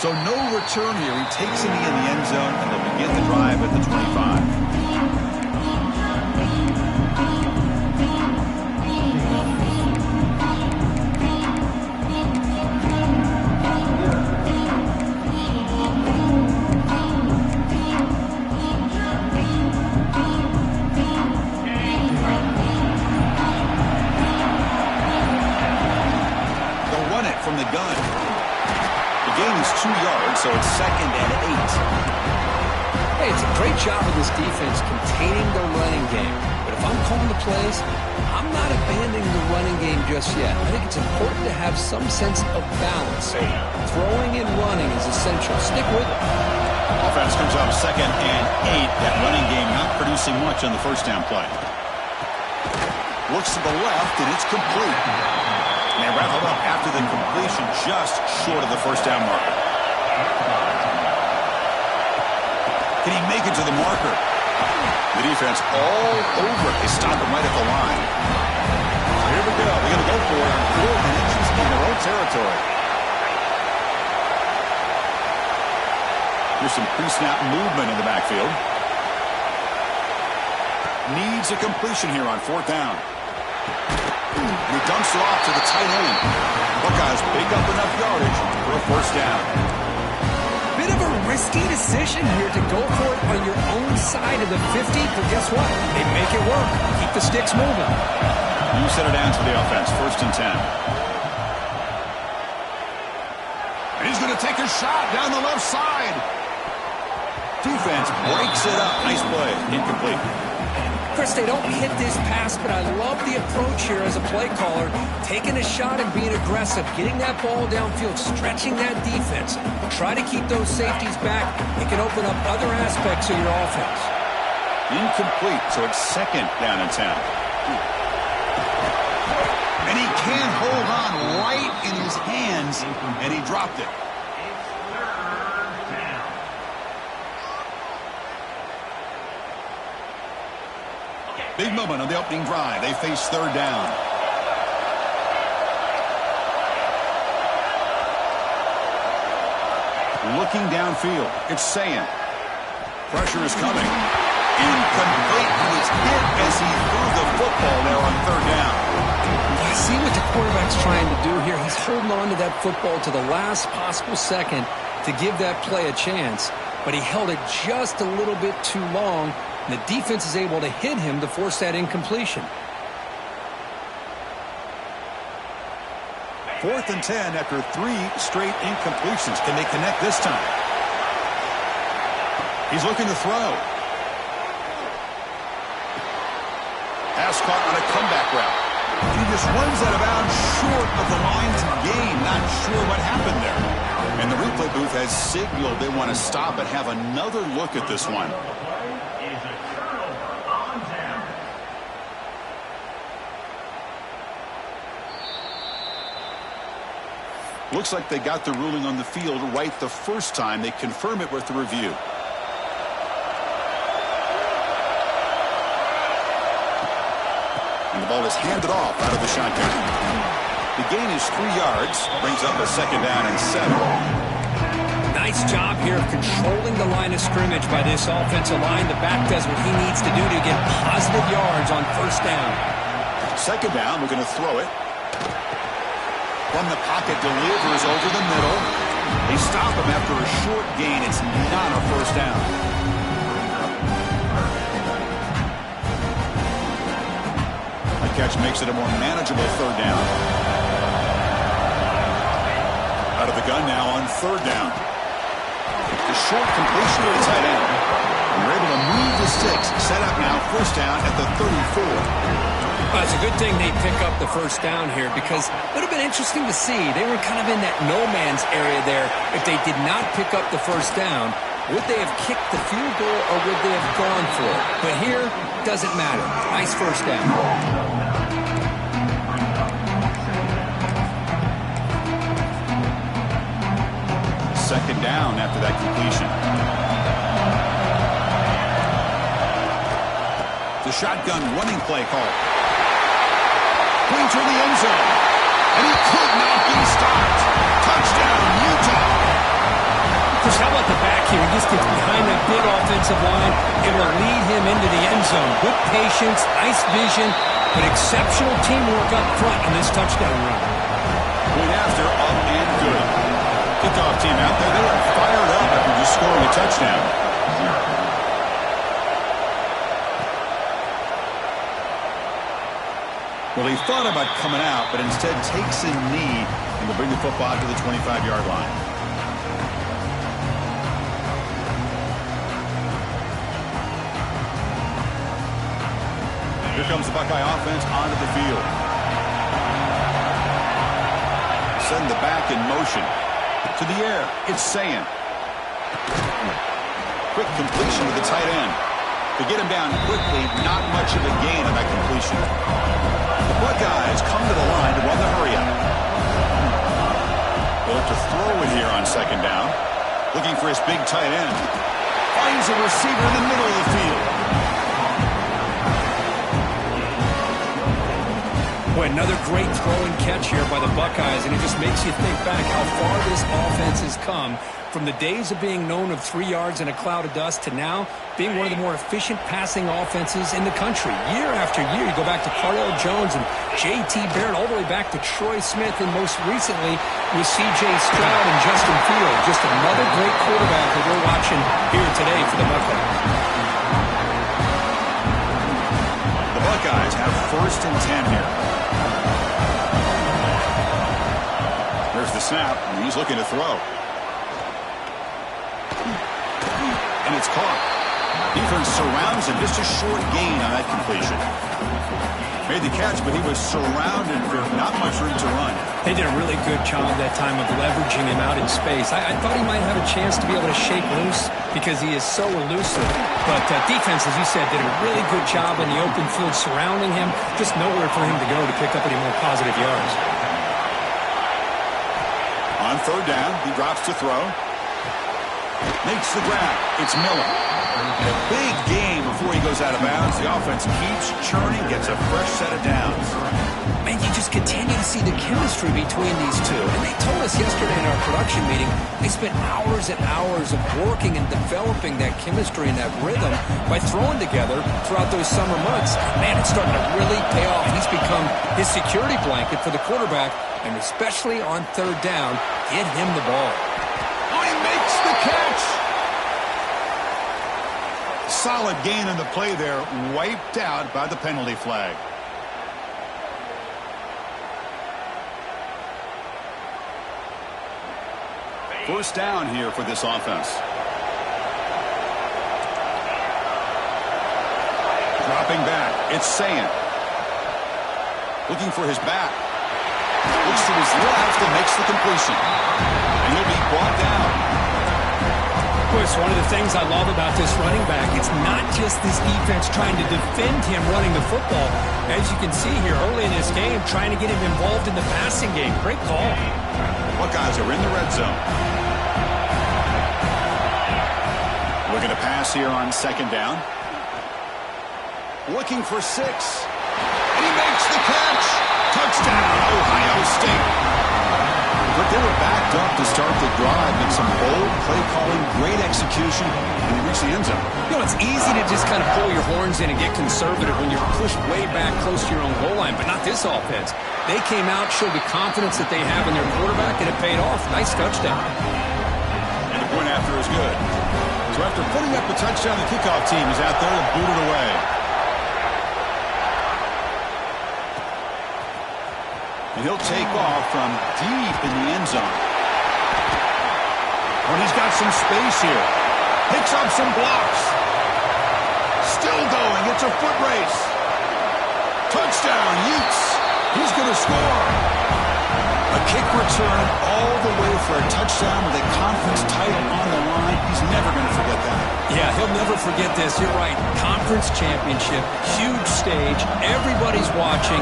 So no return here. He takes it in the end zone, and they'll begin the drive at the 25. From the gun. The gain is 2 yards, so it's 2nd and 8. Hey, it's a great job of this defense containing the running game. But if I'm calling the plays, I'm not abandoning the running game just yet. I think it's important to have some sense of balance. So throwing and running is essential. Stick with it. Offense comes up 2nd and 8. That running game not producing much on the first down play. Looks to the left, and it's complete. And they wrap it up after the completion, just short of the first down marker. Can he make it to the marker? The defense all over it. They stop him right at the line. So here we go. They're going to go for it on 4th and inches in their own territory. Here's some pre-snap movement in the backfield. Needs a completion here on 4th down. And he dumps it off to the tight end. Buckeyes pick up enough yardage for a first down. Bit of a risky decision here to go for it on your own side of the 50, but guess what? They make it work. Keep the sticks moving. You set it down for the offense, 1st and 10. And he's going to take a shot down the left side. Defense breaks it up. Nice play. Incomplete. Chris, they don't hit this pass, but I love the approach here as a play caller. Taking a shot and being aggressive, getting that ball downfield, stretching that defense. Try to keep those safeties back. It can open up other aspects of your offense. Incomplete, so it's 2nd down and 10. And he can't hold on right in his hands, and he dropped it. Big moment on the opening drive. They face 3rd down. Looking downfield. It's Sayin. Pressure is coming. Incomplete. He was hit as he threw the football there on 3rd down. I see what the quarterback's trying to do here. He's holding on to that football to the last possible second to give that play a chance. But he held it just a little bit too long. And the defense is able to hit him to force that incompletion. 4th and 10 after 3 straight incompletions. Can they connect this time? He's looking to throw. Pass caught on a comeback route. He just runs out of bounds short of the line to gain. Not sure what happened there. And the replay booth has signaled they want to stop and have another look at this one. Looks like they got the ruling on the field right the first time. They confirm it with the review. And the ball is handed off out of the shotgun. The gain is 3 yards. Brings up a 2nd down and 7. Nice job here of controlling the line of scrimmage by this offensive line. The back does what he needs to do to get positive yards on 1st down. 2nd down, we're going to throw it. From the pocket, delivers over the middle. They stop him after a short gain. It's not a first down. The catch makes it a more manageable 3rd down. Out of the gun now on 3rd down. The short completion to the tight end. And we're able to move the sticks. Set up now, 1st down at the 34. Well, it's a good thing they pick up the 1st down here because it would have been interesting to see. They were kind of in that no-man's area there. If they did not pick up the 1st down, would they have kicked the field goal or would they have gone for it? But here, doesn't matter. Nice 1st down. 2nd down after that completion. The shotgun running play call. Going to the end zone. And he could not be stopped. Touchdown, Utah. at the back here. He just gets behind that big offensive line. It will lead him into the end zone. Good patience, nice vision, but exceptional teamwork up front on this touchdown run. Point after, up and good. Kickoff team out there. They are fired up after just scoring a touchdown. Well, he thought about coming out, but instead takes a knee and will bring the football to the 25-yard line. Here comes the Buckeye offense onto the field. Send the back in motion. To the air, it's Sayin. Quick completion to the tight end. To get him down quickly, not much of a gain on that completion. The Buckeyes come to the line to run the hurry up. They'll look to throw it here on second down. Looking for his big tight end. Finds a receiver in the middle of the field. Boy, another great throw and catch here by the Buckeyes, and it just makes you think back how far this offense has come from the days of being known of 3 yards in a cloud of dust to now being one of the more efficient passing offenses in the country. Year after year, you go back to Cardale Jones and J.T. Barrett, all the way back to Troy Smith, and most recently with C.J. Stroud and Justin Fields. Just another great quarterback that we're watching here today for the Buckeyes. The Buckeyes have 1st and 10 here. There's the snap, and he's looking to throw. And it's caught. Defense surrounds him. Just a short gain on that completion. Made the catch, but he was surrounded for not much room to run. They did a really good job that time of leveraging him out in space. I thought he might have a chance to be able to shake loose because he is so elusive. But defense, as you said, did a really good job in the open field surrounding him. Just nowhere for him to go to pick up any more positive yards. On 3rd down, he drops to throw. Makes the grab. It's Miller. A big game before he goes out of bounds. The offense keeps churning, gets a fresh set of downs. Man, you just continue to see the chemistry between these two. And they told us yesterday in our production meeting, they spent hours and hours of working and developing that chemistry and that rhythm by throwing together throughout those summer months. Man, it's starting to really pay off. He's become his security blanket for the quarterback, and especially on 3rd down, get him the ball. Oh, he makes the catch! Solid gain on the play there, wiped out by the penalty flag. First down here for this offense. Dropping back, it's Sayin. Looking for his back. Looks to his left and makes the completion. And he'll be brought down. It's one of the things I love about this running back. It's not just this defense trying to defend him running the football. As you can see here early in this game, trying to get him involved in the passing game. Great call. Buckeyes are in the red zone. Looking to pass here on 2nd down. Looking for 6. And he makes the catch. Touchdown, Ohio State. But they were backed up to start the drive in some bold play calling, great execution, and they reached the end zone. You know, it's easy to just kind of pull your horns in and get conservative when you're pushed way back close to your own goal line, but not this offense. They came out, showed the confidence that they have in their quarterback, and it paid off. Nice touchdown. And the point after is good. So after putting up the touchdown, the kickoff team is out there to boot it away. And he'll take off from deep in the end zone. When he's got some space here. Picks up some blocks. Still going. It's a foot race. Touchdown, Yates. He's going to score. A kick return all the way for a touchdown with a conference title on the line. He's never going to forget that. Yeah, he'll never forget this. You're right. Conference championship, huge stage. Everybody's watching.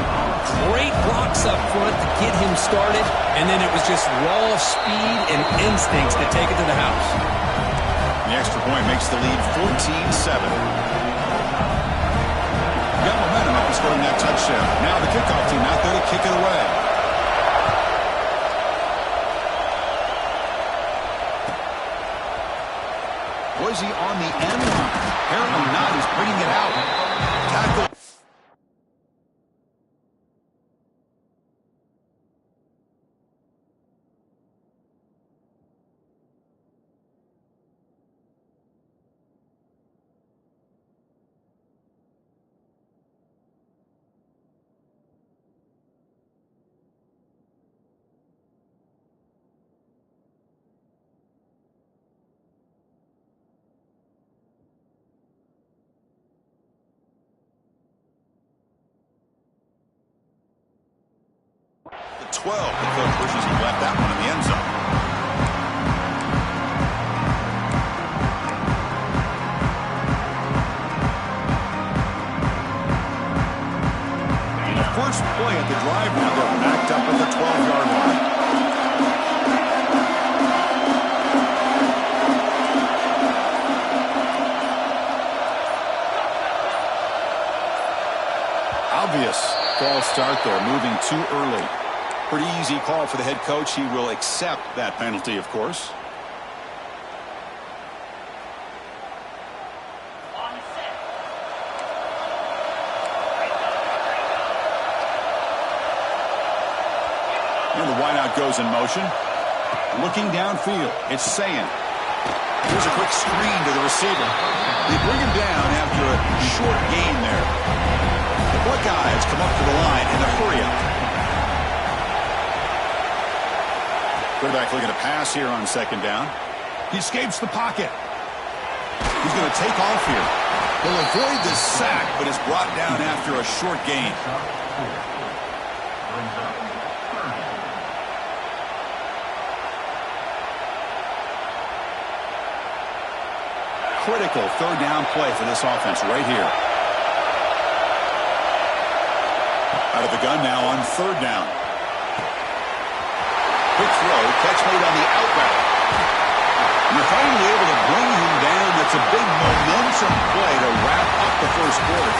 Great blocks up front to get him started. And then it was just raw speed and instincts to take it to the house. The extra point makes the lead 14-7. Got momentum after scoring that touchdown. Now the kickoff team out there to kick it away. is he on the end line? Apparently not. He's bringing it out. Tackle. The 12. The coach wishes he left that one in the end zone. The first play at the drive now, they're backed up at the 12-yard line. Obvious false start there, moving too early. Pretty easy call for the head coach. He will accept that penalty, of course. And the wideout goes in motion. Looking downfield, it's Sayin. Here's a quick screen to the receiver. They bring him down after a short gain there. The Buckeyes come up to the line in a hurry-up. Quarterback looking to pass here on second down. He escapes the pocket. He's going to take off here. He'll avoid the sack, but is brought down after a short gain. Critical third down play for this offense right here. Out of the gun now on third down. Quick throw, catch made on the out route. You're finally able to bring him down. That's a big momentum play to wrap up the first quarter.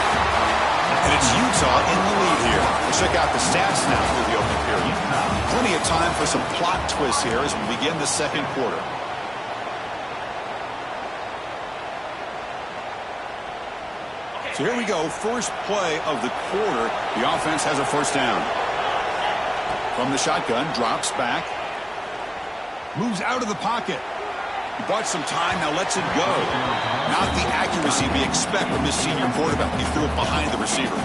And it's Utah in the lead here. We'll check out the stats now through the opening period. Plenty of time for some plot twists here as we begin the second quarter. So here we go, first play of the quarter. The offense has a first down. From the shotgun, drops back. Moves out of the pocket. He bought some time, now lets it go. Not the accuracy we expect from this senior quarterback. He threw it behind the receiver.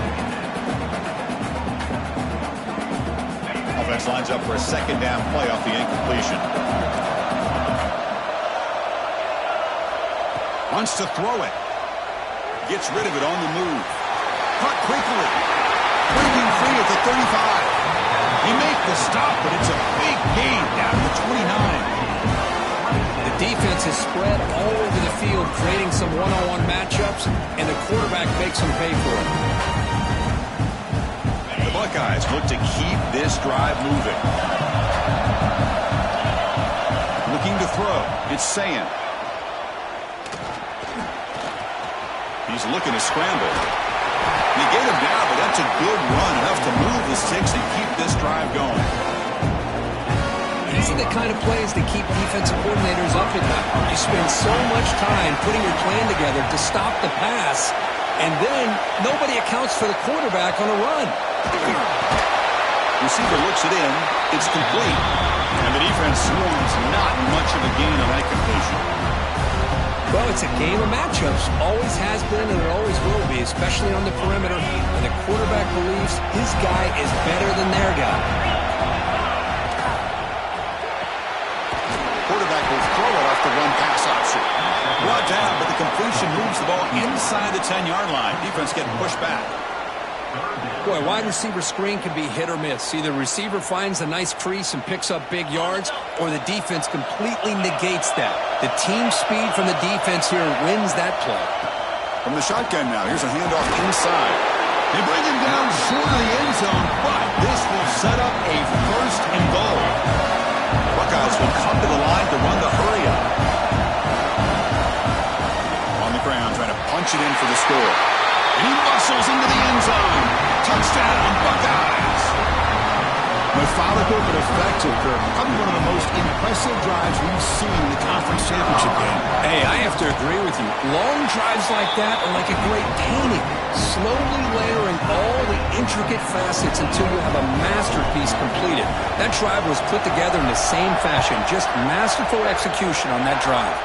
Offense lines up for a second down play off the incompletion. Wants to throw it. Gets rid of it on the move. Caught quickly. Breaking free at the 35. He made the stop, but it's a big gain down to 29. The defense is spread all over the field, creating some one-on-one matchups, and the quarterback makes them pay for it. The Buckeyes look to keep this drive moving. Looking to throw. It's Sayin. He's looking to scramble. You get him down, but that's a good run, enough to move the sticks and keep this drive going. These are the kind of plays that keep defensive coordinators up at night. You spend so much time putting your plan together to stop the pass, and then nobody accounts for the quarterback on a run. Receiver looks it in. It's complete. And the defense swarms not much of a gain on that completion. Well, it's a game of matchups. Always has been and it always will be, especially on the perimeter. And the quarterback believes his guy is better than their guy. Quarterback will throw it off the run-pass option. Brought down, but the completion moves the ball inside the 10-yard line. Defense getting pushed back. Boy, wide receiver screen can be hit or miss. Either receiver finds a nice crease and picks up big yards, or the defense completely negates that. The team speed from the defense here wins that play. From the shotgun now, here's a handoff inside. They bring him down short of the end zone, but this will set up a first and goal. Buckeyes will come to the line to run the hurry-up. On the ground, trying to punch it in for the score. And he muscles into the end zone. Touchdown, Buckeyes. Methodical but effective, Kirk. Probably one of the most impressive drives we've seen in the conference championship game. Hey, I have to agree with you. Long drives like that are like a great painting, slowly layering all the intricate facets until you have a masterpiece completed. That drive was put together in the same fashion, just masterful execution on that drive.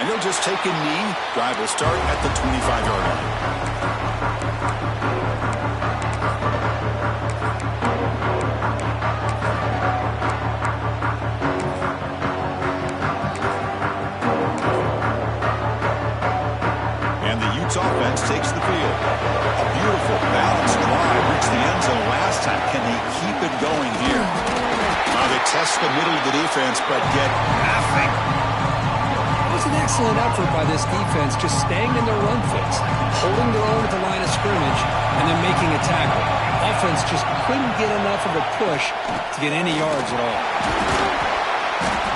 And he'll just take a knee. Drive will start at the 25-yard line. And the Utes offense takes the field. A beautiful, balanced drive reached the end zone last time. Can they keep it going here? They test the middle of the defense, but get nothing. It was an excellent effort by this defense, just staying in their run fits, holding their own at the line of scrimmage, and then making a tackle. Offense just couldn't get enough of a push to get any yards at all.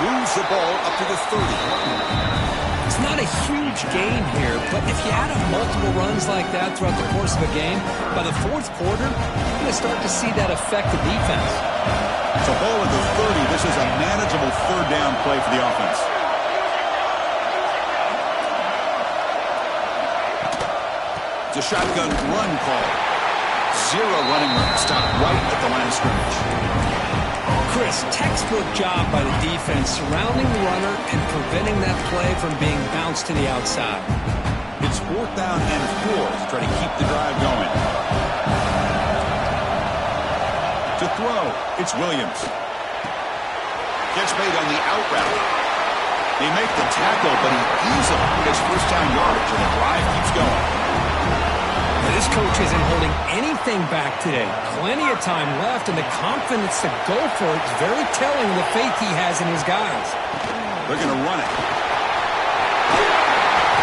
Moves the ball up to the 30. It's not a huge gain here, but if you add up multiple runs like that throughout the course of a game, by the fourth quarter, you're going to start to see that affect the defense. It's a ball at the 30. This is a manageable third down play for the offense. It's a shotgun run call. Zero running room. Stop right at the line of scrimmage. Chris, textbook job by the defense surrounding the runner and preventing that play from being bounced to the outside. It's 4th down and 4 to try to keep the drive going. To throw, it's Williams. Gets made on the out route. They make the tackle, but he easily gets first down yardage, and the drive keeps going. This coach isn't holding anything back today. Plenty of time left, and the confidence to go for it is very telling of the faith he has in his guys. They're going to run it.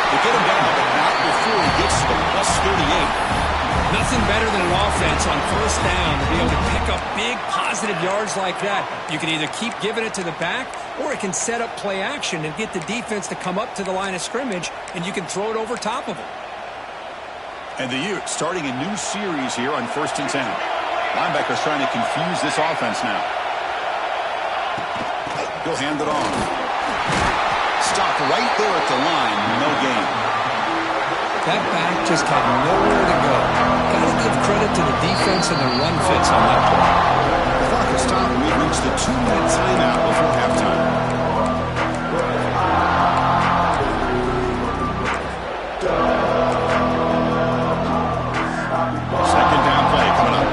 They get him down, but not before he gets to the plus 38. Nothing better than an offense on first down to be able to pick up big positive yards like that. You can either keep giving it to the back, or it can set up play action and get the defense to come up to the line of scrimmage, and you can throw it over top of them. And the Utes starting a new series here on 1st and 10. Linebackers trying to confuse this offense now. He'll hand it off. Stopped right there at the line. No gain. That back just had nowhere to go. Got to give credit to the defense and their run fits on that play. The clock has stopped, and we've reached the 2-minute timeout before halftime. Second down play coming up.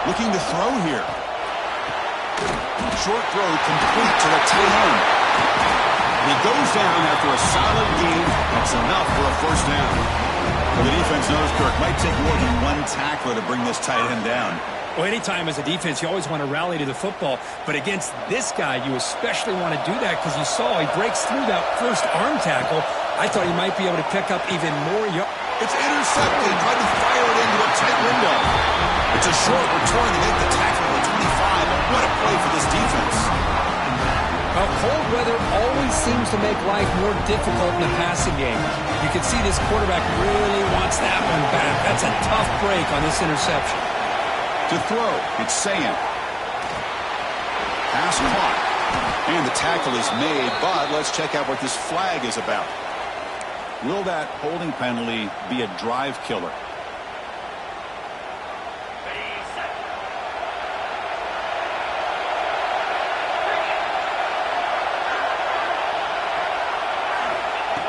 Looking to throw here. Short throw complete to the tight end. He goes down after a solid gain. That's enough for a first down. Well, the defense knows, Kirk, might take more than one tackler to bring this tight end down. Well, anytime as a defense, you always want to rally to the football. But against this guy, you especially want to do that because you saw he breaks through that first arm tackle. I thought he might be able to pick up even more yards. It's intercepted. Tried to fire it into a tight window. It's a short return to make the tackle at the 25. But what a play for this defense. Well, cold weather always seems to make life more difficult in the passing game. You can see this quarterback really wants that one back. That's a tough break on this interception. To throw, it's Sand. Pass caught. And the tackle is made, but let's check out what this flag is about. Will that holding penalty be a drive killer?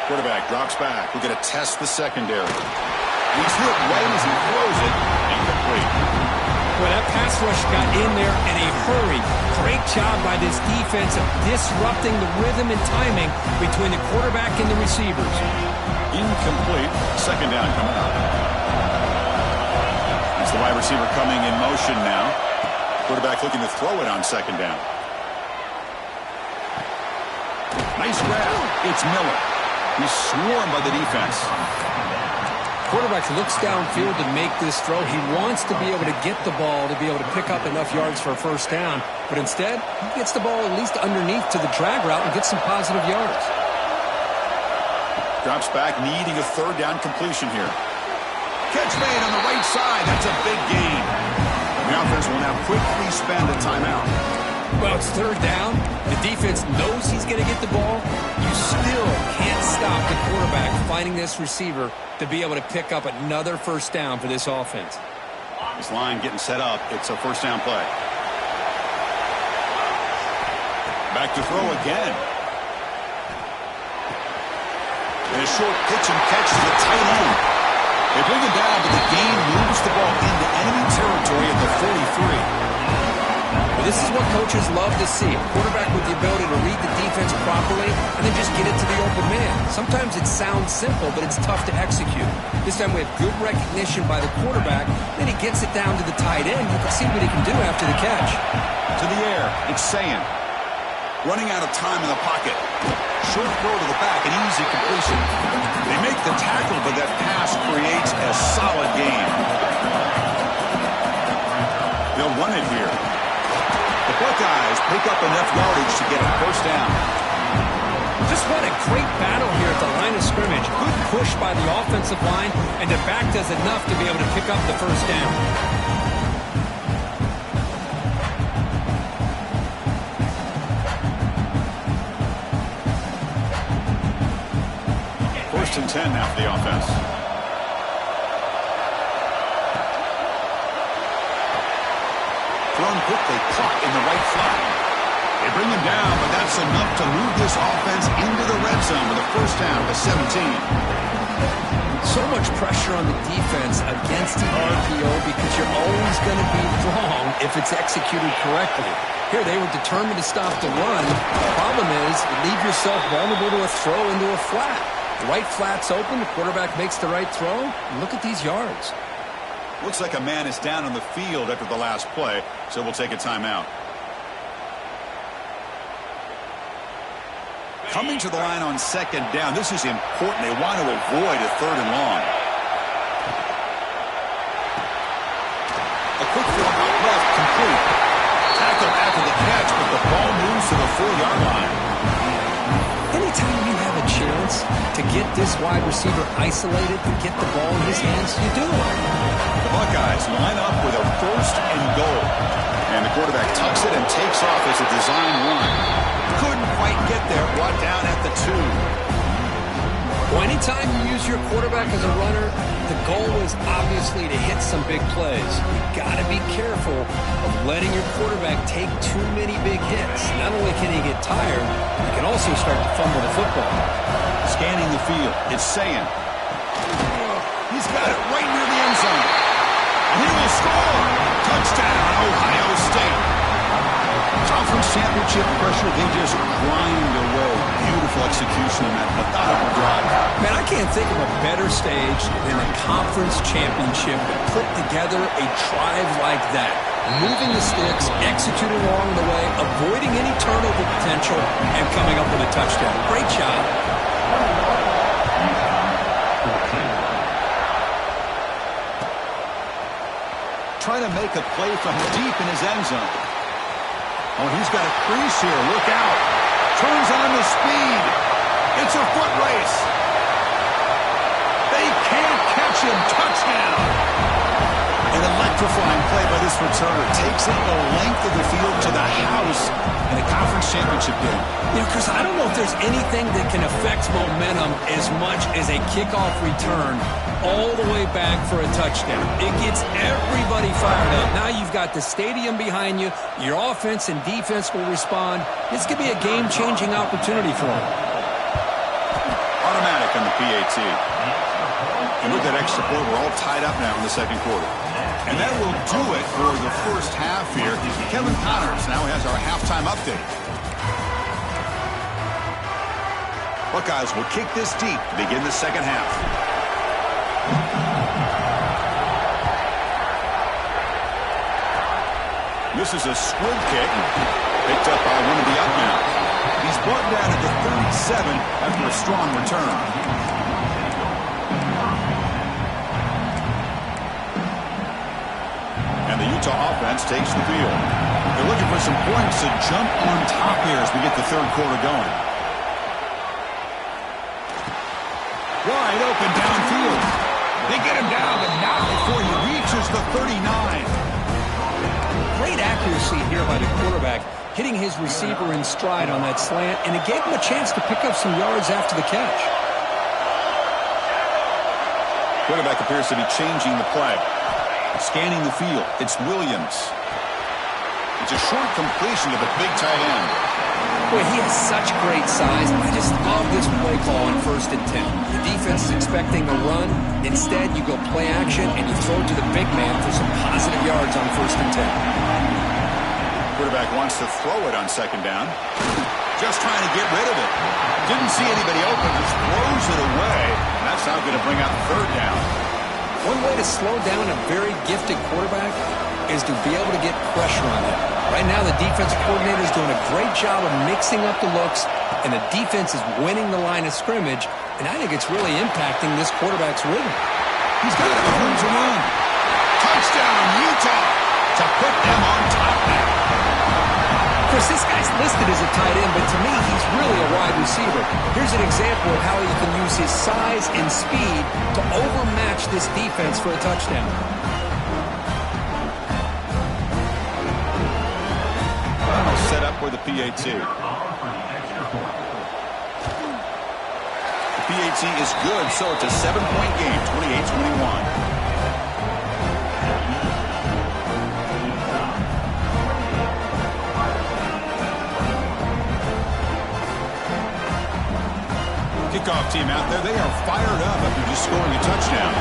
Quarterback drops back. We're going to test the secondary. He's hit right as he throws it. Incomplete. Well, that pass rush got in there in a hurry. Great job by this defense of disrupting the rhythm and timing between the quarterback and the receivers. Incomplete. Second down coming up. It's the wide receiver coming in motion now. Quarterback looking to throw it on second down. Nice grab. It's Miller. He's swarmed by the defense. Quarterback looks downfield to make this throw. He wants to be able to get the ball to be able to pick up enough yards for a first down. But instead, he gets the ball at least underneath to the drag route and gets some positive yards. Drops back, needing a third down completion here. Catch made on the right side. That's a big gain. The offense will now quickly spend a timeout. Well, it's third down. The defense knows he's going to get the ball. You still can't stop the quarterback finding this receiver to be able to pick up another first down for this offense. This line getting set up. It's a first down play. Back to throw again. And a short pitch and catch to the tight end. They bring it down, but the gain moves the ball into enemy territory at the 43. Well, this is what coaches love to see. A quarterback with the ability to read the defense properly and then just get it to the open man. Sometimes it sounds simple, but it's tough to execute. This time we have good recognition by the quarterback. Then he gets it down to the tight end. You can see what he can do after the catch. To the air, it's Sayan. Running out of time in the pocket. Short throw to the back, an easy completion. They make the tackle, but that pass creates a solid gain. They'll run it here. The Buckeyes pick up enough yardage to get a first down. Just what a great battle here at the line of scrimmage. Good push by the offensive line, and the back does enough to be able to pick up the first down. First and 10 now for the offense. Thrown quickly, caught in the right flat. They bring him down, but that's enough to move this offense into the red zone with a first down to 17. So much pressure on the defense against the RPO because you're always going to be wrong if it's executed correctly. Here, they were determined to stop the run. The problem is you leave yourself vulnerable to a throw into a flat. The right flat's open, the quarterback makes the right throw. Look at these yards. Looks like a man is down on the field after the last play, so we'll take a timeout. Coming to the line on second down, this is important. They want to avoid a third and long. A quick throw out left, complete. Tackled after the catch, but the ball moves to the 4-yard line. Anytime you have a chance to get this wide receiver isolated and get the ball in his hands, you do it. The Buckeyes line up with a first and goal. And the quarterback tucks it and takes off as a design run. Couldn't quite get there, brought down at the 2. Well, anytime you use your quarterback as a runner, the goal is obviously to hit some big plays. You've got to be careful of letting your quarterback take too many big hits. Not only can he get tired, he can also start to fumble the football. Scanning the field, it's Sayan. He's got it right near the end zone. And he will score. Touchdown, Ohio State. Conference championship pressure, they just grind away. Beautiful execution in that methodical drive. Man, I can't think of a better stage than a conference championship to put together a drive like that. Moving the sticks, executing along the way, avoiding any turnover potential, and coming up with a touchdown. Great job. Trying to make a play from deep in his end zone. Oh, he's got a crease here. Look out. Turns on the speed. It's a foot race. They can't catch him. Touchdown. An electrifying play by this returner. Takes it the length of the field to the house in a conference championship game. You know, Chris, I don't know if there's anything that can affect momentum as much as a kickoff return all the way back for a touchdown. It gets everybody fired up. Now you've got the stadium behind you. Your offense and defense will respond. This could be a game-changing opportunity for them. Automatic on the PAT. And with that extra point, we're all tied up now in the second quarter. And that will do it for the first half here. Kevin Connors now has our halftime update. Buckeyes will kick this deep to begin the second half. This is a squib kick. Picked up by one of the up now. He's brought down at the 37 after a strong return. And the Utah offense takes the field. They're looking for some points to jump on top here as we get the third quarter going. They get him down, but not before he reaches the 39. Great accuracy here by the quarterback, hitting his receiver in stride on that slant, and it gave him a chance to pick up some yards after the catch. Quarterback appears to be changing the play. Scanning the field, it's Williams. It's a short completion to the big tight end. Boy, he has such great size. I just love this play call on 1st and 10. The defense is expecting a run. Instead, you go play action, and you throw it to the big man for some positive yards on 1st and 10. Quarterback wants to throw it on 2nd down. Just trying to get rid of it. Didn't see anybody open, just throws it away. And that's not going to bring out 3rd down. One way to slow down a very gifted quarterback is to be able to get pressure on him. Right now, the defensive coordinator is doing a great job of mixing up the looks, and the defense is winning the line of scrimmage, and I think it's really impacting this quarterback's rhythm. He's got it. Holmes a run. Touchdown, Utah, to put them on top now. Of course, this guy's listed as a tight end, but to me, he's really a wide receiver. Here's an example of how he can use his size and speed to overmatch this defense for a touchdown. Set up with the PAT. The PAT is good, so it's a 7-point game, 28-21. Kickoff team out there, they are fired up after just scoring a touchdown.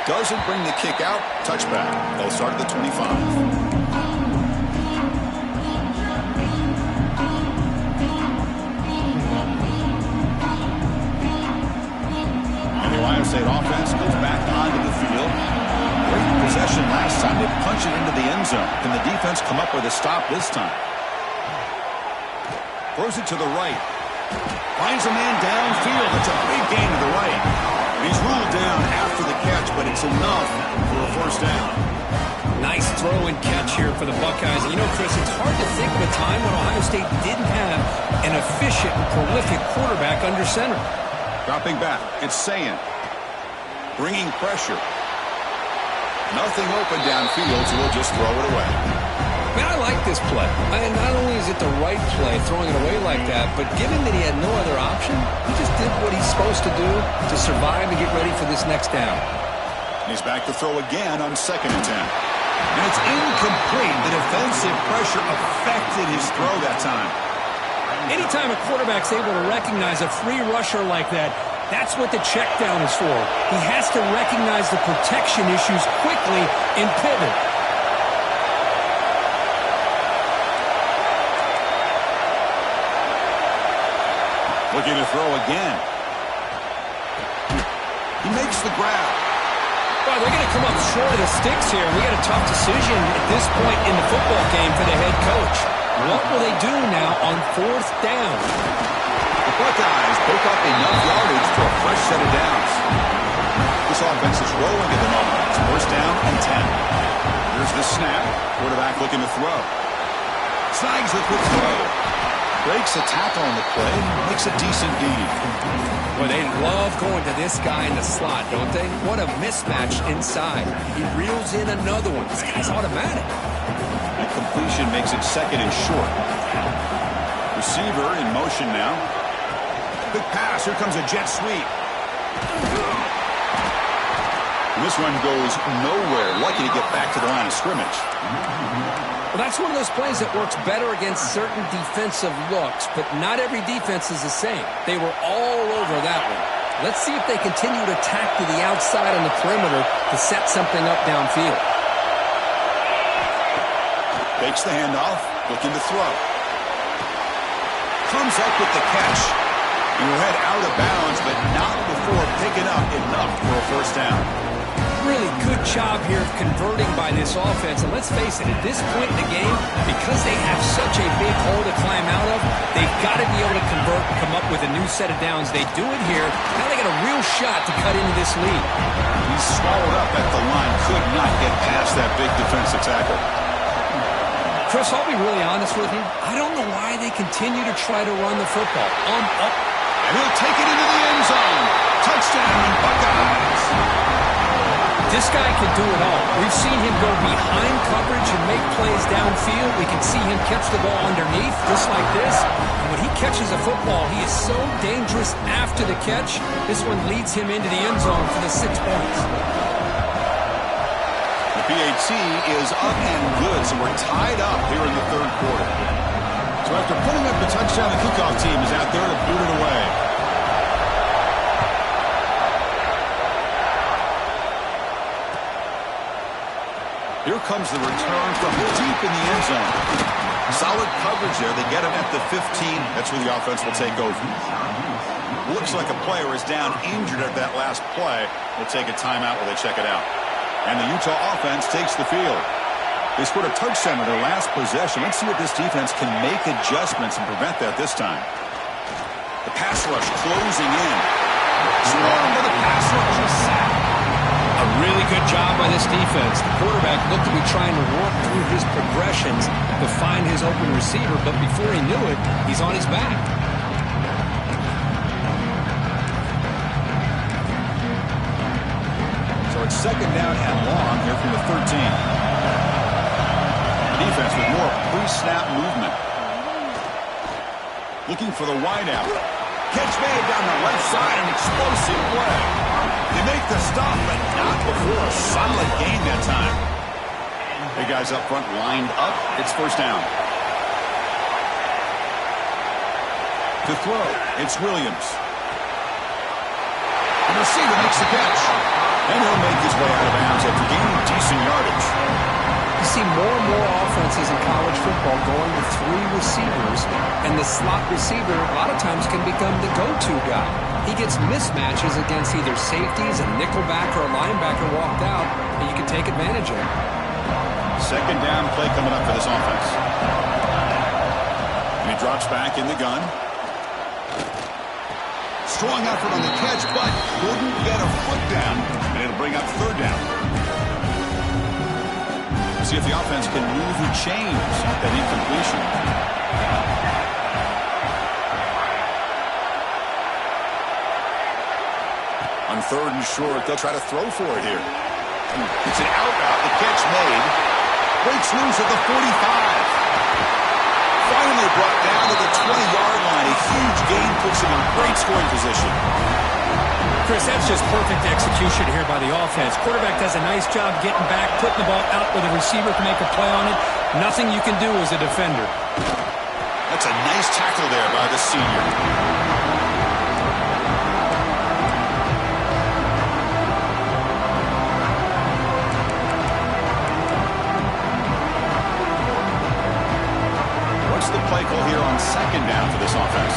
Doesn't bring the kick out. Touchback. They'll start at the 25. And the Ohio State offense goes back onto the field. Great possession last time. They punch it into the end zone. Can the defense come up with a stop this time? Throws it to the right. Finds a man downfield. It's a big gain to the right. He's ruled down after the catch, but it's enough for a 1st down. Nice throw and catch here for the Buckeyes. You know, Chris, it's hard to think of a time when Ohio State didn't have an efficient and prolific quarterback under center. Dropping back, it's Sayin. Bringing pressure. Nothing open downfield, so we'll just throw it away. Man, I like this play. And not only is it the right play, throwing it away like that, but given that he had no other option, he just did what he's supposed to do to survive and get ready for this next down. He's back to throw again on 2nd and 10. And it's incomplete. The defensive pressure affected his throw that time. Anytime a quarterback's able to recognize a free rusher like that, that's what the check down is for. He has to recognize the protection issues quickly and pivot. Looking to throw again. He makes the grab. Well, they're going to come up short of the sticks here. We got a tough decision at this point in the football game for the head coach. What will they do now on 4th down? The Buckeyes pick up enough yardage for a fresh set of downs. This offense is rolling at the moment. It's 1st down and 10. Here's the snap. Quarterback looking to throw. Snags a quick throw. Breaks a tackle on the play. Makes a decent gain. Well, they love going to this guy in the slot, don't they? What a mismatch inside. He reels in another one. This guy's automatic. That completion makes it 2nd and short. Receiver in motion now. Big pass. Here comes a jet sweep. And this one goes nowhere. Lucky to get back to the line of scrimmage. Well, that's one of those plays that works better against certain defensive looks, but not every defense is the same. They were all over that one. Let's see if they continue to tack to the outside on the perimeter to set something up downfield. Takes the handoff, looking to throw. Comes up with the catch. He will head out of bounds, but not before picking up enough for a 1st down. Really good job here of converting by this offense. And let's face it, at this point in the game, because they have such a big hole to climb out of, they've got to be able to convert and come up with a new set of downs. They do it here. Now they got a real shot to cut into this lead. He's swallowed up at the line. Could not get past that big defensive tackle. Chris, I'll be really honest with you. I don't know why they continue to try to run the football. And he'll take it into the end zone. Touchdown, Buckeyes. This guy can do it all. We've seen him go behind coverage and make plays downfield. We can see him catch the ball underneath, just like this. And when he catches a football, he is so dangerous after the catch. This one leads him into the end zone for the 6 points. The PAT is up and good, so we're tied up here in the third quarter. So after putting up the touchdown, the kickoff team is out there to boot it away. Here comes the return from deep in the end zone. Solid coverage there. They get him at the 15. That's where the offense will take over. Looks like a player is down injured at that last play. We'll take a timeout while they check it out. And the Utah offense takes the field. They scored a touchdown in their last possession. Let's see if this defense can make adjustments and prevent that this time. The pass rush closing in. Swarmed by the pass rush is sacked. A really good job by this defense. The quarterback looked to be trying to work through his progressions to find his open receiver, but before he knew it, he's on his back. So it's second down and long here from the 13. Defense with more pre-snap movement. Looking for the wideout. Catch made down the left side, an explosive play. They make the stop, but not before a solid gain that time. Big guys up front lined up. It's first down. To throw, it's Williams. The receiver makes the catch. And he'll make his way out of bounds after gaining decent yardage. You see more and more offenses in college football going with 3 receivers, and the slot receiver a lot of times can become the go-to guy. He gets mismatches against either safeties, a nickelback, or a linebacker walked out, and you can take advantage of it. Second down play coming up for this offense. And he drops back in the gun. Strong effort on the catch, but couldn't get a foot down, and it'll bring up third down. See if the offense can move and change that incompletion. On third and short, they'll try to throw for it here. It's an out route. The catch made. Breaks loose at the 45. Finally brought down to the 20-yard line. A huge gain puts him in great scoring position. Chris, that's just perfect execution here by the offense. Quarterback does a nice job getting back, putting the ball out where the receiver can make a play on it. Nothing you can do as a defender. That's a nice tackle there by the senior. The play call here on second down for this offense.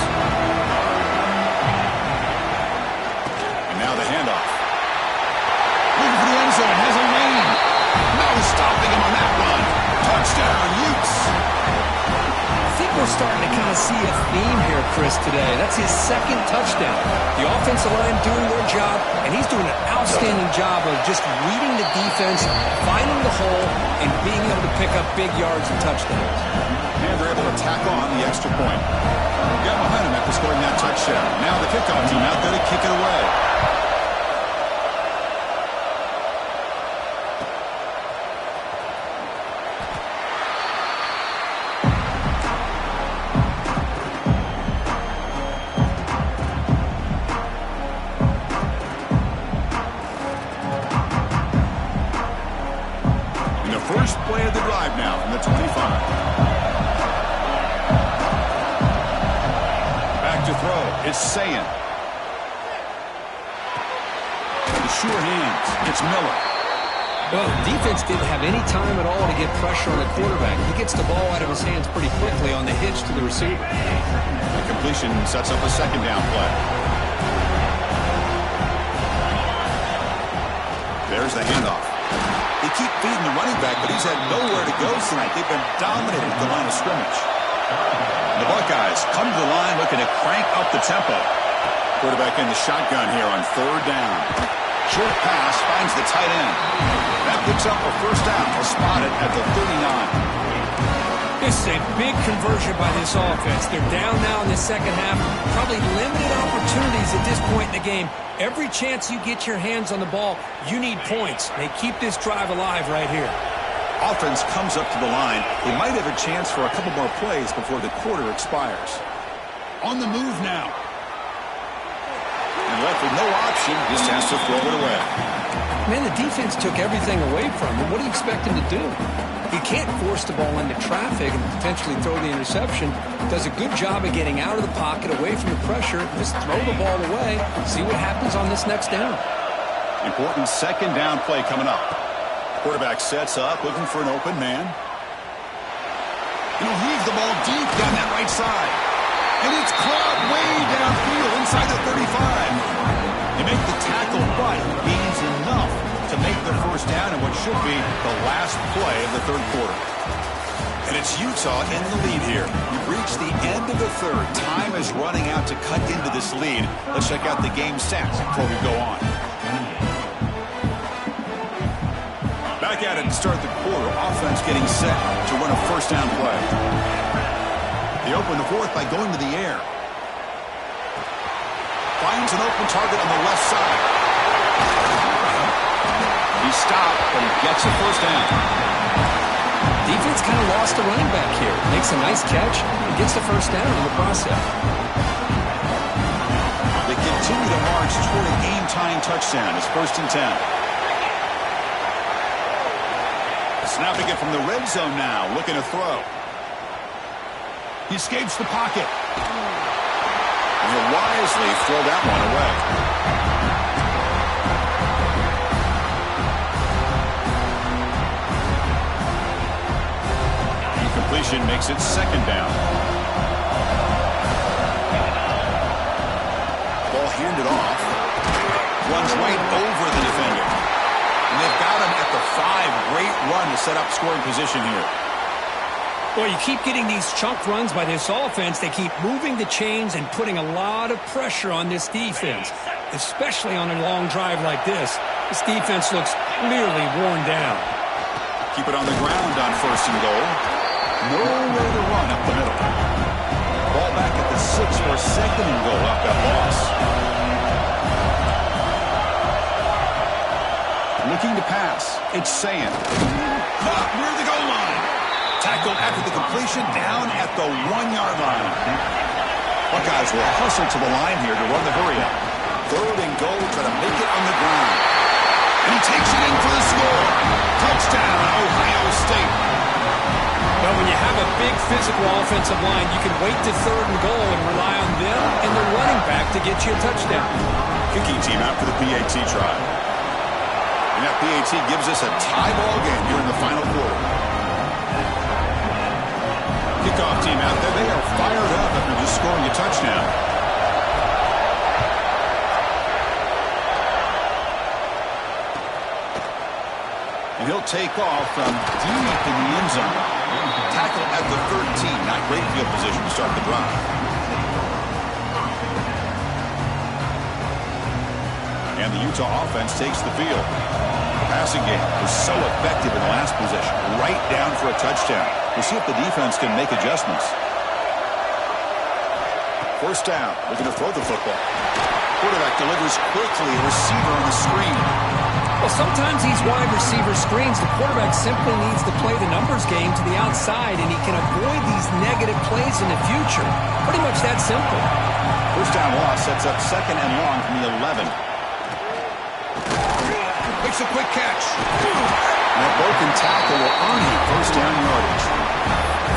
And now the handoff. Looking for the end zone, has a lane. No stopping him on that run. Touchdown, Utes. I think we're starting to kind of see a theme here, Chris, today. That's his second touchdown. The offensive line doing their job, and he's doing an outstanding job of just reading the defense, finding the hole, and being able to pick up big yards and touchdowns. And they're able to tack on the extra point. Got behind him after scoring that touchdown. Now the kickoff team out there to kick it away. In the first play of the drive now from the 25. To throw, it's Sayan. The sure hands, it's Miller. Well, the defense didn't have any time at all to get pressure on the quarterback. He gets the ball out of his hands pretty quickly on the hitch to the receiver. The completion sets up a second down play. There's the handoff. They keep feeding the running back, but he's had nowhere to go tonight. They've been dominating at the line of scrimmage. The Buckeyes come to the line looking to crank up the tempo. Quarterback in the shotgun here on third down. Short pass finds the tight end. That picks up a first down. He'll spot it at the 39. This is a big conversion by this offense. They're down now in the second half. Probably limited opportunities at this point in the game. Every chance you get your hands on the ball, you need points. They keep this drive alive right here. Offense comes up to the line. They might have a chance for a couple more plays before the quarter expires. On the move now. And left with no option, just has to throw it away. Man, the defense took everything away from him. What do you expect him to do? He can't force the ball into traffic and potentially throw the interception. Does a good job of getting out of the pocket, away from the pressure. Just throw the ball away. See what happens on this next down. Important second down play coming up. Quarterback sets up, looking for an open man. He'll heave the ball deep down that right side. And it's caught way downfield inside the 35. They make the tackle, but gains enough to make the first down in what should be the last play of the third quarter. And it's Utah in the lead here. We've reached the end of the third. Time is running out to cut into this lead. Let's check out the game stats before we go on. Back at it to start the quarter. Offense getting set to run a first down play. They open the fourth by going to the air. Finds an open target on the left side. He stopped, but he gets a first down. Defense kind of lost the running back here. Makes a nice catch and gets the first down in the process. They continue to march toward a game-tying touchdown. It's 1st and 10. Snapping it from the red zone now, looking to throw. He escapes the pocket. And he'll wisely throw that one away. Incompletion makes it second down. Ball handed off. Runs right over the defender. And they've got him at the 5. Great run to set up scoring position here. Well, you keep getting these chunk runs by this offense. They keep moving the chains and putting a lot of pressure on this defense, especially on a long drive like this. This defense looks clearly worn down. Keep it on the ground on 1st and goal. Nowhere to run up the middle. Ball back at the 6 for 2nd and goal off that loss. Looking to pass. It's Sand. Caught near the goal line. Tackled after the completion down at the 1-yard line. Buckeyes will hustle to the line here to run the hurry-up. 3rd and goal, try to make it on the ground. And he takes it in for the score. Touchdown, Ohio State. Well, when you have a big physical offensive line, you can wait to 3rd and goal and rely on them and the running back to get you a touchdown. Kicking team out for the PAT try. And that PAT gives us a tie ball game here in the final quarter. Kickoff team out there. They are fired up after just scoring a touchdown. And he'll take off from deep in the end zone. Tackle at the 13. Not great field position to start the drive. And the Utah offense takes the field. The passing game was so effective in the last possession. Right down for a touchdown. We'll see if the defense can make adjustments. 1st down. Looking to throw the football. Quarterback delivers quickly. Receiver on the screen. Well, sometimes these wide receiver screens, the quarterback simply needs to play the numbers game to the outside, and he can avoid these negative plays in the future. Pretty much that simple. 1st down loss sets up 2nd and long from the 11. Makes a quick catch. And a broken tackle will earn him 1st down yardage.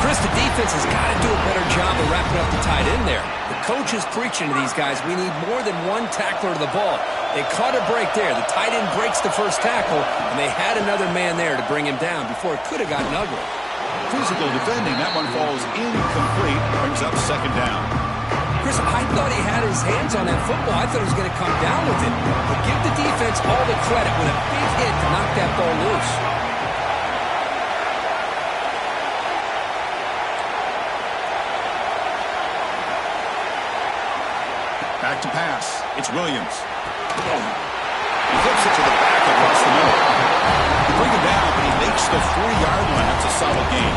Chris, the defense has got to do a better job of wrapping up the tight end there. The coach is preaching to these guys, we need more than one tackler to the ball. They caught a break there. The tight end breaks the first tackle, and they had another man there to bring him down before it could have gotten ugly. Physical defending. That one falls incomplete. Brings up 2nd down. Chris, I thought he had his hands on that football. I thought he was going to come down with it. But give the defense all the credit with a big hit to knock that ball loose. Back to pass. It's Williams. He flips it to the back across the middle. They bring him down, but he makes the 40-yard line. That's a solid gain.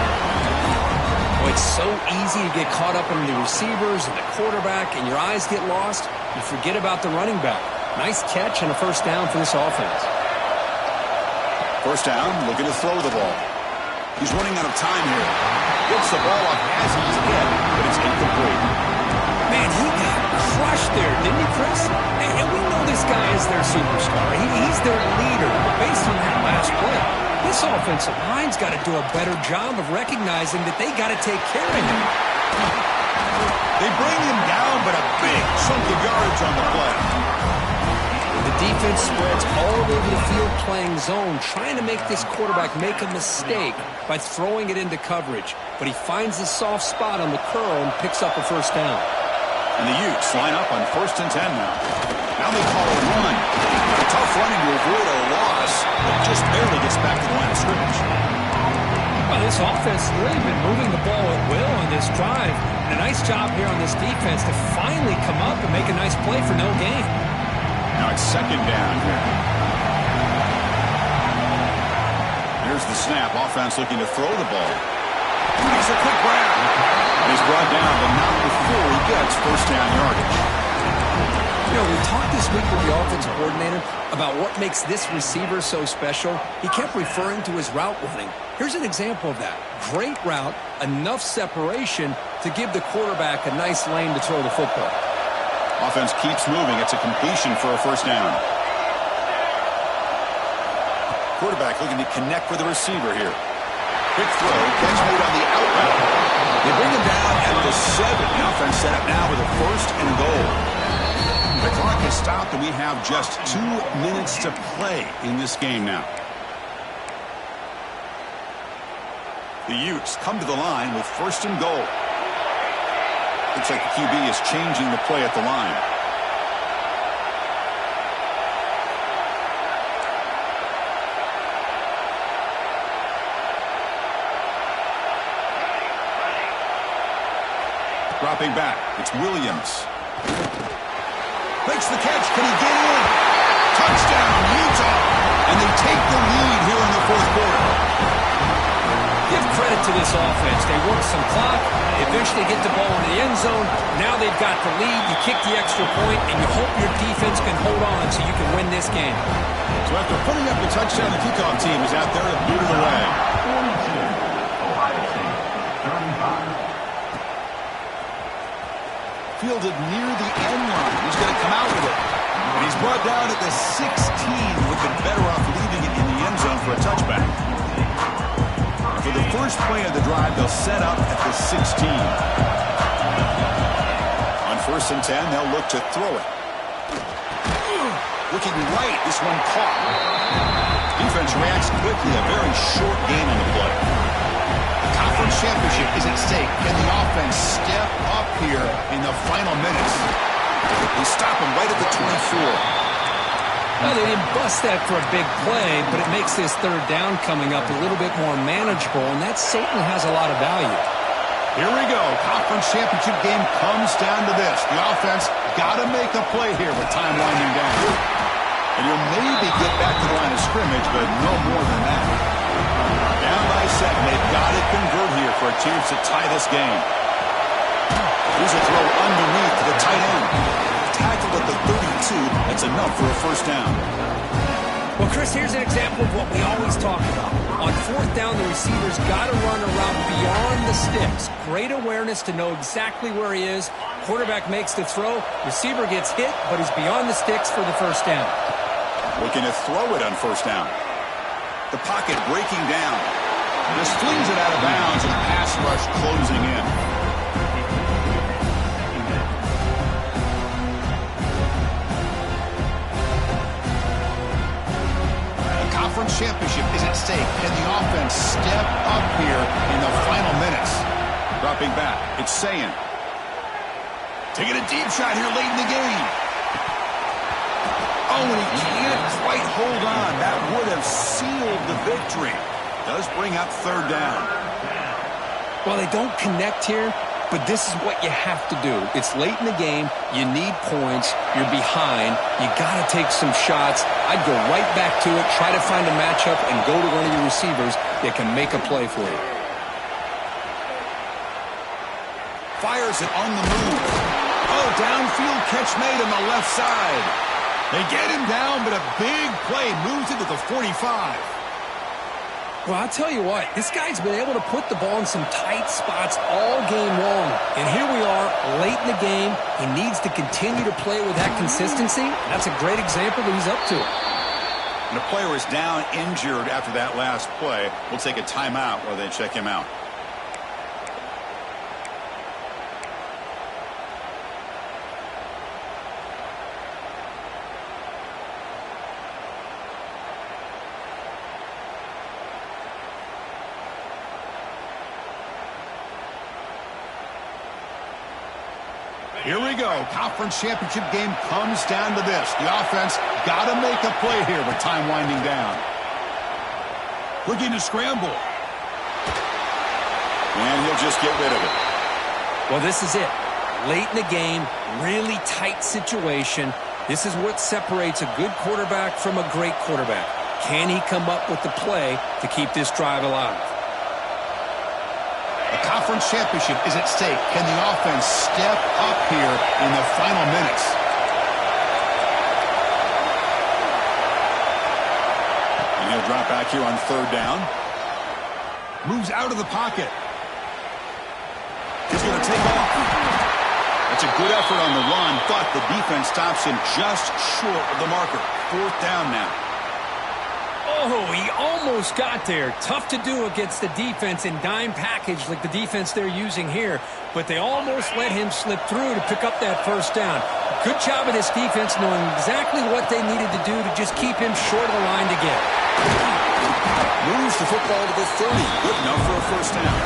Oh, it's so easy to get caught up in the receivers and the quarterback, and your eyes get lost. You forget about the running back. Nice catch and a first down for this offense. First down, looking to throw the ball. He's running out of time here. Gets the ball up as he's hit, but it's incomplete. Man, he got crushed there, didn't he, Chris? And we know this guy is their superstar. He's their leader. But based on that last play, this offensive line's got to do a better job of recognizing that they got to take care of him. They bring him down, but a big chunk of yardage on the play. The defense spreads all over the field playing zone, trying to make this quarterback make a mistake by throwing it into coverage. But he finds the soft spot on the curl and picks up a first down. And the Utes line up on 1st and 10 now. Now they call a run. A tough running to avoid a loss, but just barely gets back to the line of scrimmage. Well, this offense has really been moving the ball at will on this drive. And a nice job here on this defense to finally come up and make a nice play for no gain. Now it's 2nd down here. Here's the snap. Offense looking to throw the ball. He's a quick grab. And he's brought down, but not before he gets first down yardage. You know, we talked this week with the offensive coordinator about what makes this receiver so special. He kept referring to his route running. Here's an example of that. Great route, enough separation to give the quarterback a nice lane to throw the football. Offense keeps moving. It's a completion for a first down. Quarterback looking to connect with the receiver here. Quick throw, catch made on the outlet. They bring him down at the 7. The offense set up now with a 1st and goal. The clock has stopped, and we have just 2 minutes to play in this game now. The Utes come to the line with 1st and goal. Looks like the QB is changing the play at the line. Dropping back, it's Williams. Makes the catch, can he get in? Touchdown, Utah! And they take the lead here in the 4th quarter. Give credit to this offense. They work some clock, they eventually get the ball in the end zone. Now they've got the lead, you kick the extra point, and you hope your defense can hold on so you can win this game. So after putting up the touchdown, the kickoff team is out there to boot it away. Fielded near the end line. He's going to come out with it. And he's brought down at the 16. Would have been better off leaving it in the end zone for a touchback. For the first play of the drive, they'll set up at the 16. On 1st and 10, they'll look to throw it. Looking right, this one caught. Defense reacts quickly, a very short gain on the play. Conference championship is at stake. Can the offense step up here in the final minutes? They stop him right at the 24. Well, they didn't bust that for a big play, but it makes this 3rd down coming up a little bit more manageable, and that certainly has a lot of value. Here we go. Conference championship game comes down to this. The offense got to make a play here with time winding down. And you'll maybe get back to the line of scrimmage, but no more than that. Down by 7. They've got to convert here for a chance to tie this game. Here's a throw underneath to the tight end. Tackle at the 32. That's enough for a first down. Well, Chris, here's an example of what we always talk about. On 4th down, the receiver's got to run around beyond the sticks. Great awareness to know exactly where he is. Quarterback makes the throw. Receiver gets hit, but is beyond the sticks for the first down. Looking to throw it on 1st down. The pocket breaking down. Just flings it out of bounds and a pass rush closing in. Conference championship is at stake. Can the offense step up here in the final minutes? Dropping back, it's Sayin. Taking a deep shot here late in the game. Oh, and he can't quite hold on. That would have sealed the victory. Does bring up 3rd down. Well, they don't connect here, but this is what you have to do. It's late in the game. You need points. You're behind. You got to take some shots. I'd go right back to it, try to find a matchup, and go to one of your receivers that can make a play for you. Fires it on the move. Oh, downfield catch made on the left side. They get him down, but a big play moves into the 45. Well, I'll tell you what, this guy's been able to put the ball in some tight spots all game long. And here we are, late in the game. He needs to continue to play with that consistency. That's a great example that he's up to it. And the player is down injured after that last play. We'll take a timeout while they check him out. Here we go. Conference championship game comes down to this. The offense got to make a play here with time winding down. Looking to scramble. And he'll just get rid of it. Well, this is it. Late in the game, really tight situation. This is what separates a good quarterback from a great quarterback. Can he come up with the play to keep this drive alive? The conference championship is at stake. Can the offense step up here in the final minutes? And he'll drop back here on third down. Moves out of the pocket. He's going to take off. That's a good effort on the run, but the defense stops him just short of the marker. Fourth down now. Oh, he almost got there. Tough to do against the defense in dime package like the defense they're using here, but they almost let him slip through to pick up that first down. Good job of this defense knowing exactly what they needed to do to just keep him short of the line to get. Moves the football to the 30. Good enough for a first down.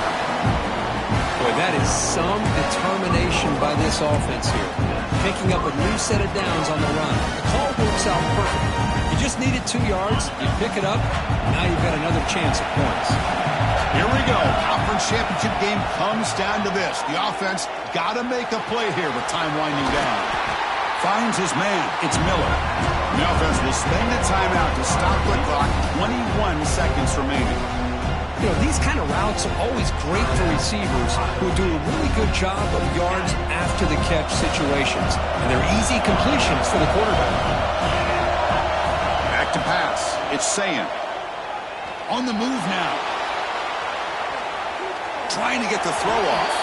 Boy, that is some determination by this offense here. Picking up a new set of downs on the run. The call works out perfect. You just needed 2 yards, you pick it up, now you've got another chance at points. Here we go. Conference championship game comes down to this. The offense got to make a play here with time winding down. Finds his man. It's Miller. The offense will spend a timeout to stop the clock. 21 seconds remaining. You know, these kind of routes are always great for receivers who do a really good job of yards after the catch situations. And they're easy completions for the quarterback. To pass. It's Sayan. On the move now. Trying to get the throw off.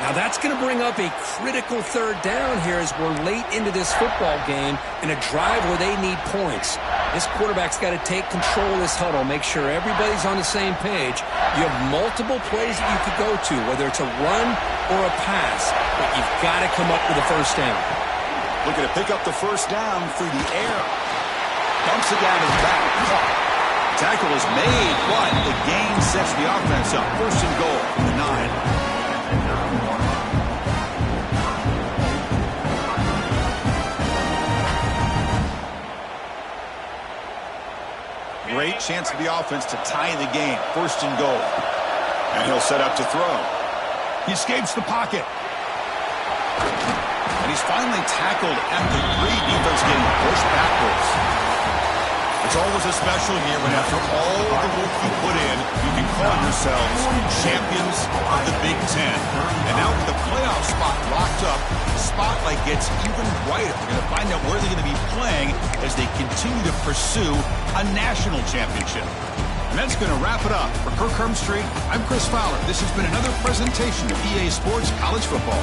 Now that's going to bring up a critical third down here as we're late into this football game in a drive where they need points. This quarterback's got to take control of this huddle, make sure everybody's on the same page. You have multiple plays that you could go to, whether it's a run or a pass, but you've got to come up with a first down. Looking to pick up the first down through the air. Dumps it down his back. Tackle is made, but the gain sets the offense up. First and goal from the 9. Great chance for the offense to tie the game. First and goal. And he'll set up to throw. He escapes the pocket. And he's finally tackled at the 3. Defense getting pushed backwards. It's always a special year when after all the work you put in, you can call yourselves champions of the Big Ten. And now with the playoff spot locked up, the spotlight gets even brighter. We're going to find out where they're going to be playing as they continue to pursue a national championship. And that's going to wrap it up. For Kirk Hermstreet, I'm Chris Fowler. This has been another presentation of EA Sports College Football.